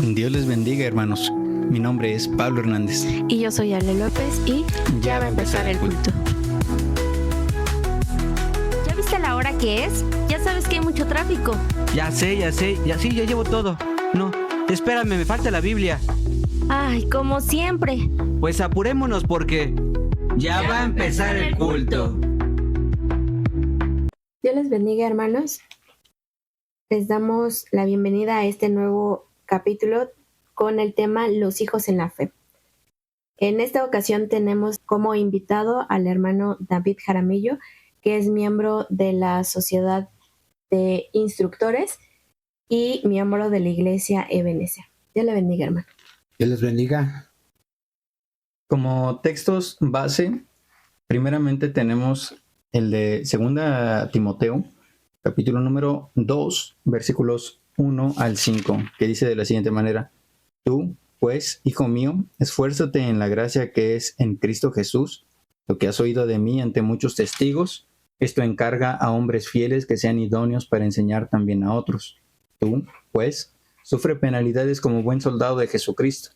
Dios les bendiga, hermanos. Mi nombre es Pablo Hernández. Y yo soy Ale López y ya va a empezar el culto. ¿Ya viste la hora que es? Ya sabes que hay mucho tráfico. Ya sé, ya llevo todo. No, espérame, me falta la Biblia. Ay, como siempre. Pues apurémonos porque ya va a empezar el culto. Dios les bendiga, hermanos. Les damos la bienvenida a este nuevo capítulo con el tema Los hijos en la fe. En esta ocasión tenemos como invitado al hermano David Jaramillo, que es miembro de la Sociedad de Instructores y miembro de la Iglesia Ebenezer. Dios le bendiga, hermano. Dios les bendiga. Como textos base, primeramente tenemos el de 2 Timoteo, capítulo número 2, versículos 1 al 5, que dice de la siguiente manera: Tú, pues, hijo mío, esfuérzate en la gracia que es en Cristo Jesús. Lo que has oído de mí ante muchos testigos, esto encarga a hombres fieles que sean idóneos para enseñar también a otros. Tú, pues, sufre penalidades como buen soldado de Jesucristo.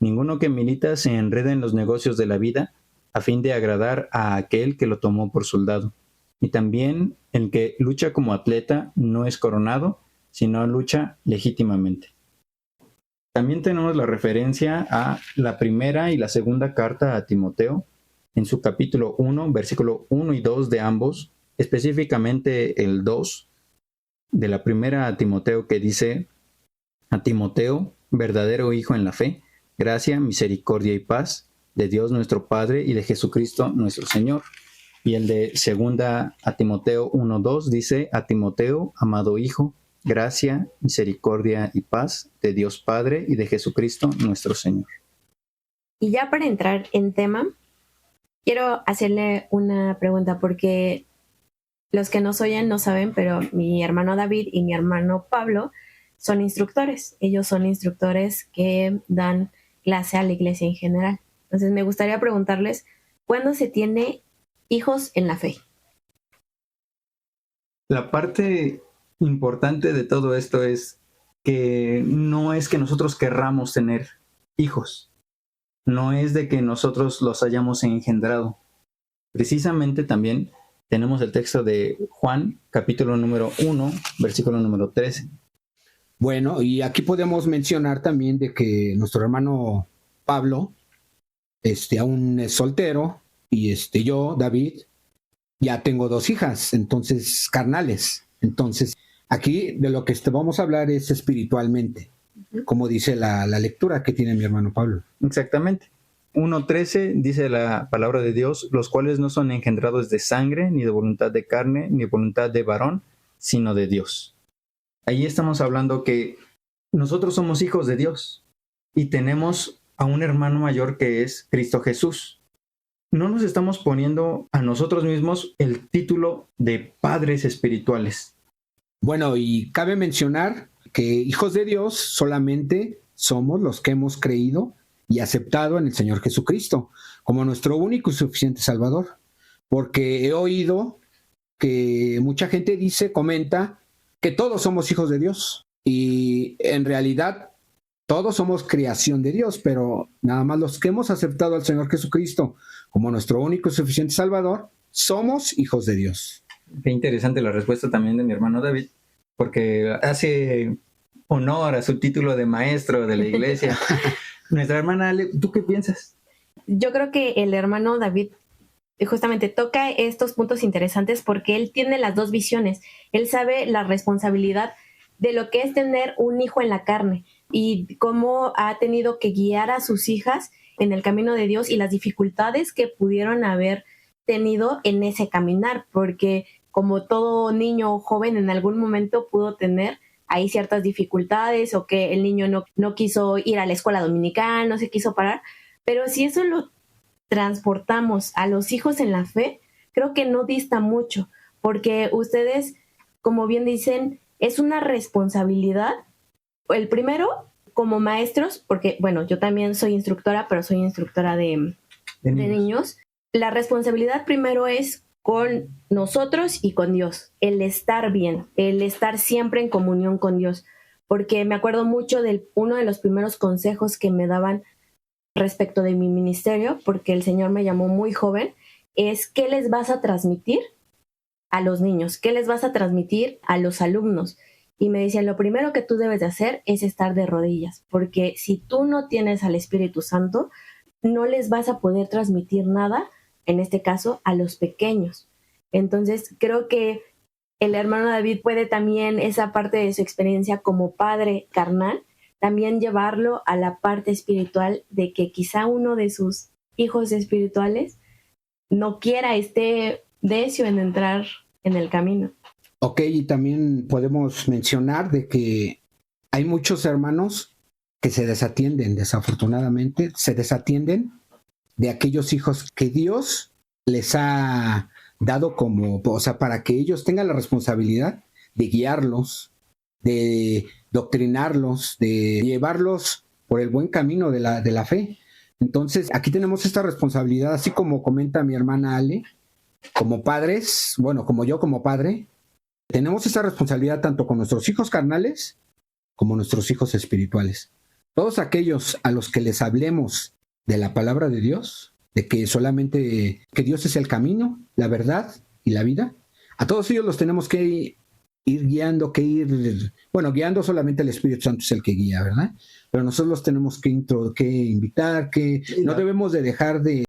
Ninguno que milita se enreda en los negocios de la vida a fin de agradar a aquel que lo tomó por soldado. Y también el que lucha como atleta no es coronado, sino lucha legítimamente. También tenemos la referencia a la primera y la segunda carta a Timoteo, en su capítulo 1, versículo 1 y 2 de ambos, específicamente el 2 de la primera a Timoteo, que dice: A Timoteo, verdadero hijo en la fe, gracia, misericordia y paz de Dios nuestro Padre y de Jesucristo nuestro Señor. Y el de segunda a Timoteo 1:2 dice: A Timoteo, amado hijo, gracia, misericordia y paz de Dios Padre y de Jesucristo nuestro Señor. Y ya para entrar en tema, quiero hacerle una pregunta, porque los que nos oyen no saben, pero mi hermano David y mi hermano Pablo son instructores. Ellos son instructores que dan clase a la iglesia en general. Entonces me gustaría preguntarles, ¿cuándo se tiene hijos en la fe? La parte importante de todo esto es que no es que nosotros querramos tener hijos. No es de que nosotros los hayamos engendrado. Precisamente también tenemos el texto de Juan, capítulo número 1, versículo número 13. Bueno, y aquí podemos mencionar también de que nuestro hermano Pablo aún es soltero, y yo, David, ya tengo 2 hijas, entonces carnales. Entonces, aquí de lo que vamos a hablar es espiritualmente, como dice la lectura que tiene mi hermano Pablo. Exactamente. 1:13 dice la palabra de Dios: los cuales no son engendrados de sangre, ni de voluntad de carne, ni de voluntad de varón, sino de Dios. Ahí estamos hablando que nosotros somos hijos de Dios y tenemos a un hermano mayor que es Cristo Jesús. No nos estamos poniendo a nosotros mismos el título de padres espirituales. Bueno, y cabe mencionar que hijos de Dios solamente somos los que hemos creído y aceptado en el Señor Jesucristo como nuestro único y suficiente Salvador. Porque he oído que mucha gente comenta que todos somos hijos de Dios, y en realidad todos somos creación de Dios, pero nada más los que hemos aceptado al Señor Jesucristo como nuestro único y suficiente Salvador somos hijos de Dios. Qué interesante la respuesta también de mi hermano David, porque hace honor a su título de maestro de la iglesia. Nuestra hermana Ale, ¿tú qué piensas? Yo creo que el hermano David justamente toca estos puntos interesantes porque él tiene las dos visiones. Él sabe la responsabilidad de lo que es tener un hijo en la carne y cómo ha tenido que guiar a sus hijas en el camino de Dios y las dificultades que pudieron haber tenido en ese caminar, porque como todo niño o joven en algún momento pudo tener ahí ciertas dificultades, o que el niño no quiso ir a la escuela dominical, no se quiso parar, pero si eso lo transportamos a los hijos en la fe, creo que no dista mucho, porque ustedes, como bien dicen, es una responsabilidad. El primero, como maestros, porque bueno, yo también soy instructora, pero soy instructora de niños. La responsabilidad primero es con nosotros y con Dios, el estar bien, el estar siempre en comunión con Dios, porque me acuerdo mucho de uno de los primeros consejos que me daban respecto de mi ministerio, porque el Señor me llamó muy joven, es ¿qué les vas a transmitir a los niños? ¿Qué les vas a transmitir a los alumnos? Y me decían, lo primero que tú debes de hacer es estar de rodillas, porque si tú no tienes al Espíritu Santo, no les vas a poder transmitir nada, en este caso, a los pequeños. Entonces, creo que el hermano David puede también, esa parte de su experiencia como padre carnal, también llevarlo a la parte espiritual de que quizá uno de sus hijos espirituales no quiera, esté decio en entrar en el camino. Ok, y también podemos mencionar de que hay muchos hermanos que se desatienden, desafortunadamente, se desatienden de aquellos hijos que Dios les ha dado como, o sea, para que ellos tengan la responsabilidad de guiarlos, de doctrinarlos, de llevarlos por el buen camino de la fe. Entonces, aquí tenemos esta responsabilidad, así como comenta mi hermana Ale, como padres, bueno, como yo como padre, tenemos esa responsabilidad tanto con nuestros hijos carnales como nuestros hijos espirituales. Todos aquellos a los que les hablemos de la palabra de Dios, de que solamente que Dios es el camino, la verdad y la vida, a todos ellos los tenemos que ir guiando, guiando solamente el Espíritu Santo es el que guía, ¿verdad? Pero nosotros los tenemos que invitar, que no debemos de dejar de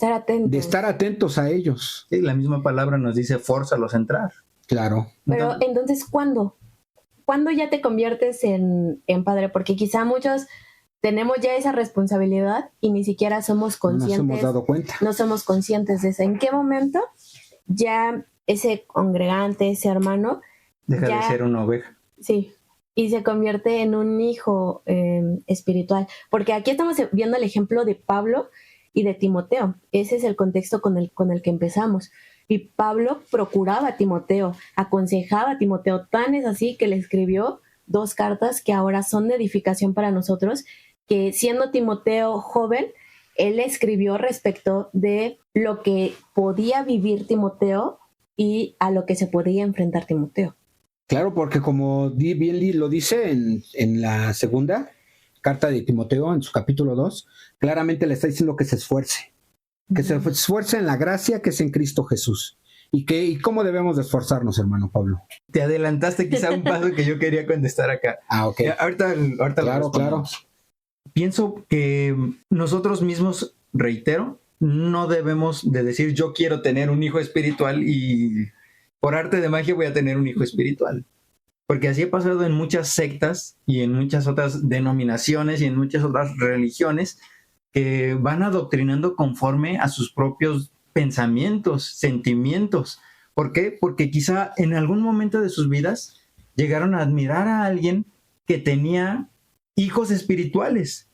estar atentos a ellos. Sí, la misma palabra nos dice, fórzalos a entrar. Claro. Pero entonces, ¿cuándo? ¿Cuándo ya te conviertes en padre? Porque quizá muchos tenemos ya esa responsabilidad y ni siquiera somos conscientes. Nos hemos dado cuenta. No somos conscientes de eso. ¿En qué momento ya ese congregante, ese hermano, deja de ser una oveja? Sí, y se convierte en un hijo espiritual. Porque aquí estamos viendo el ejemplo de Pablo y de Timoteo. Ese es el contexto con el que empezamos. Y Pablo procuraba a Timoteo, aconsejaba a Timoteo. Tan es así que le escribió 2 cartas que ahora son de edificación para nosotros, que siendo Timoteo joven, él escribió respecto de lo que podía vivir Timoteo y a lo que se podía enfrentar Timoteo. Claro, porque como bien lo dice en la segunda carta de Timoteo, en su capítulo 2, claramente le está diciendo que se esfuerce. Que se esfuerce en la gracia que es en Cristo Jesús. ¿Y cómo debemos de esforzarnos, hermano Pablo? Te adelantaste quizá un paso que yo quería contestar acá. Ok. Ahorita Claro. Pienso que nosotros mismos, reitero, no debemos de decir yo quiero tener un hijo espiritual y por arte de magia voy a tener un hijo espiritual. Porque así ha pasado en muchas sectas y en muchas otras denominaciones y en muchas otras religiones que van adoctrinando conforme a sus propios pensamientos, sentimientos. ¿Por qué? Porque quizá en algún momento de sus vidas llegaron a admirar a alguien que tenía hijos espirituales.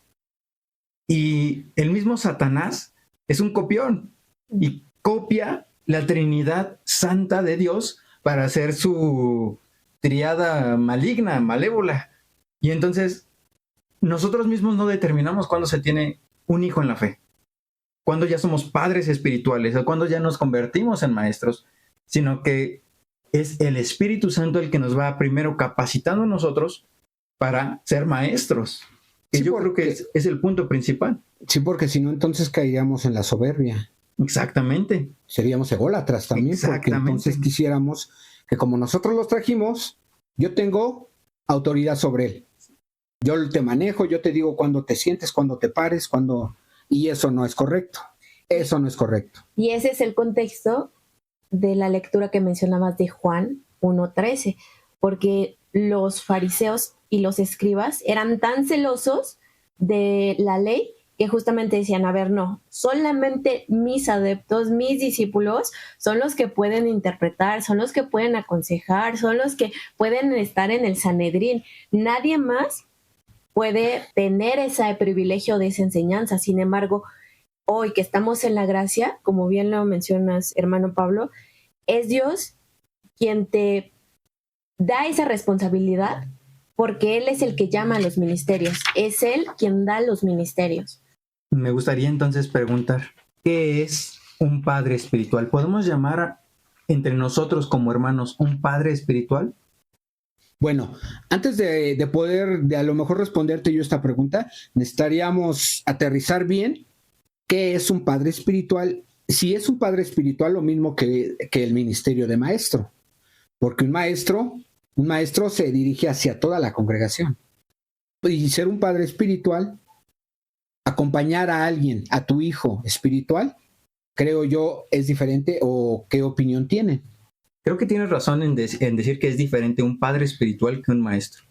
Y el mismo Satanás es un copión y copia la Trinidad Santa de Dios para hacer su triada maligna, malévola. Y entonces nosotros mismos no determinamos cuándo se tiene un hijo en la fe, cuando ya somos padres espirituales o cuando ya nos convertimos en maestros, sino que es el Espíritu Santo el que nos va primero capacitando a nosotros para ser maestros. Que sí, yo creo que es el punto principal. Sí, porque si no, entonces caeríamos en la soberbia. Exactamente. Seríamos ególatras también, porque entonces quisiéramos que como nosotros los trajimos, yo tengo autoridad sobre él. Yo te manejo, yo te digo cuándo te sientes, cuándo te pares, cuándo... Y eso no es correcto. Eso no es correcto. Y ese es el contexto de la lectura que mencionabas de Juan 1:13, porque los fariseos y los escribas eran tan celosos de la ley que justamente decían, a ver, no, solamente mis adeptos, mis discípulos son los que pueden interpretar, son los que pueden aconsejar, son los que pueden estar en el Sanedrín. Nadie más puede tener ese privilegio de esa enseñanza. Sin embargo, hoy que estamos en la gracia, como bien lo mencionas, hermano Pablo, es Dios quien te da esa responsabilidad porque Él es el que llama a los ministerios. Es Él quien da los ministerios. Me gustaría entonces preguntar, ¿qué es un padre espiritual? ¿Podemos llamar entre nosotros como hermanos un padre espiritual? Bueno, antes de poder a lo mejor responderte yo esta pregunta, necesitaríamos aterrizar bien qué es un padre espiritual. Si es un padre espiritual, lo mismo que el ministerio de maestro, porque un maestro se dirige hacia toda la congregación. Y ser un padre espiritual, acompañar a alguien, a tu hijo espiritual, creo yo, es diferente. ¿O qué opinión tienen? Creo que tienes razón en decir que es diferente un padre espiritual que un maestro.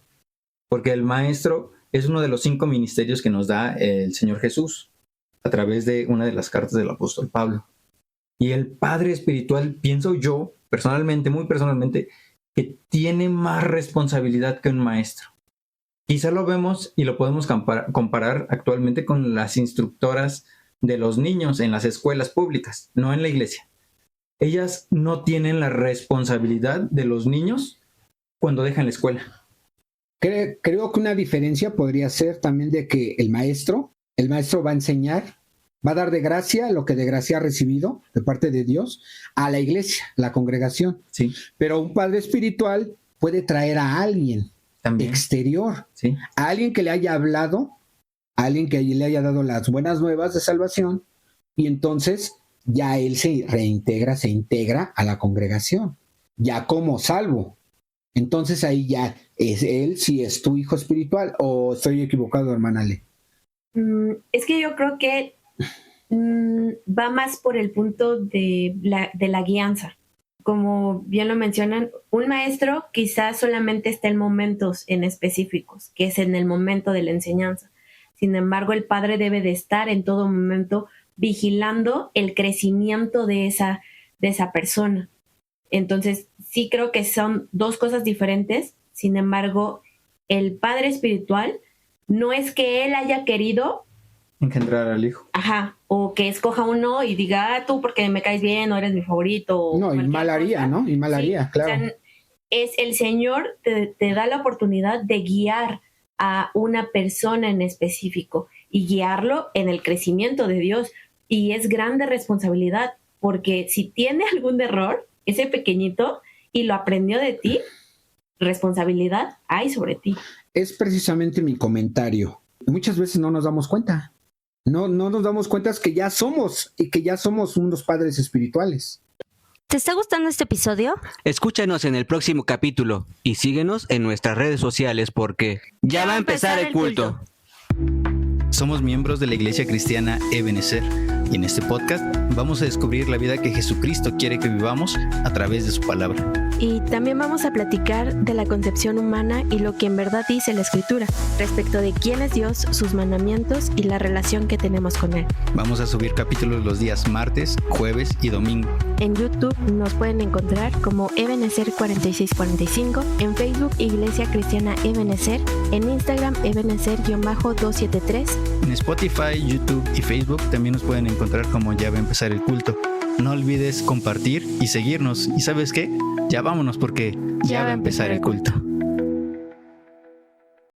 Porque el maestro es uno de los 5 ministerios que nos da el Señor Jesús a través de una de las cartas del apóstol Pablo. Y el padre espiritual, pienso yo, personalmente, muy personalmente, que tiene más responsabilidad que un maestro. Quizá lo vemos y lo podemos comparar actualmente con las instructoras de los niños en las escuelas públicas, no en la iglesia. Ellas no tienen la responsabilidad de los niños cuando dejan la escuela. Creo que una diferencia podría ser también de que el maestro va a enseñar, va a dar de gracia lo que de gracia ha recibido de parte de Dios a la iglesia, la congregación. Sí. Pero un padre espiritual puede traer a alguien también exterior, sí, a alguien que le haya hablado, a alguien que le haya dado las buenas nuevas de salvación, y entonces ya él se integra a la congregación, ya como salvo. Entonces ahí ya es él, si es tu hijo espiritual. ¿O estoy equivocado, hermana Ale? Es que yo creo que va más por el punto de la guianza. Como bien lo mencionan, un maestro quizás solamente está en momentos en específicos, que es en el momento de la enseñanza. Sin embargo, el padre debe de estar en todo momento vigilando el crecimiento de esa persona. Entonces, sí creo que son 2 cosas diferentes. Sin embargo, el padre espiritual no es que él haya querido engendrar al hijo. Ajá, o que escoja uno y diga, tú porque me caes bien o eres mi favorito. No, y mal haría, ¿no? Y mal haría, claro. O sea, es el Señor te da la oportunidad de guiar a una persona en específico y guiarlo en el crecimiento de Dios. Y es grande responsabilidad, porque si tiene algún error, ese pequeñito, y lo aprendió de ti, responsabilidad hay sobre ti. Es precisamente mi comentario. Muchas veces no nos damos cuenta. No nos damos cuenta que ya somos unos padres espirituales. ¿Te está gustando este episodio? Escúchanos en el próximo capítulo y síguenos en nuestras redes sociales porque ya va a empezar el culto. Somos miembros de la Iglesia Cristiana Ebenezer y en este podcast vamos a descubrir la vida que Jesucristo quiere que vivamos a través de su palabra. Y también vamos a platicar de la concepción humana y lo que en verdad dice la Escritura respecto de quién es Dios, sus mandamientos y la relación que tenemos con Él. Vamos a subir capítulos los días martes, jueves y domingo. En YouTube nos pueden encontrar como Ebenezer 4645, en Facebook Iglesia Cristiana Ebenezer, en Instagram Ebenezer-273. En Spotify, YouTube y Facebook también nos pueden encontrar como Ya va a empezar el culto. No olvides compartir y seguirnos. ¿Y sabes qué? Ya vámonos porque ya va a empezar el culto.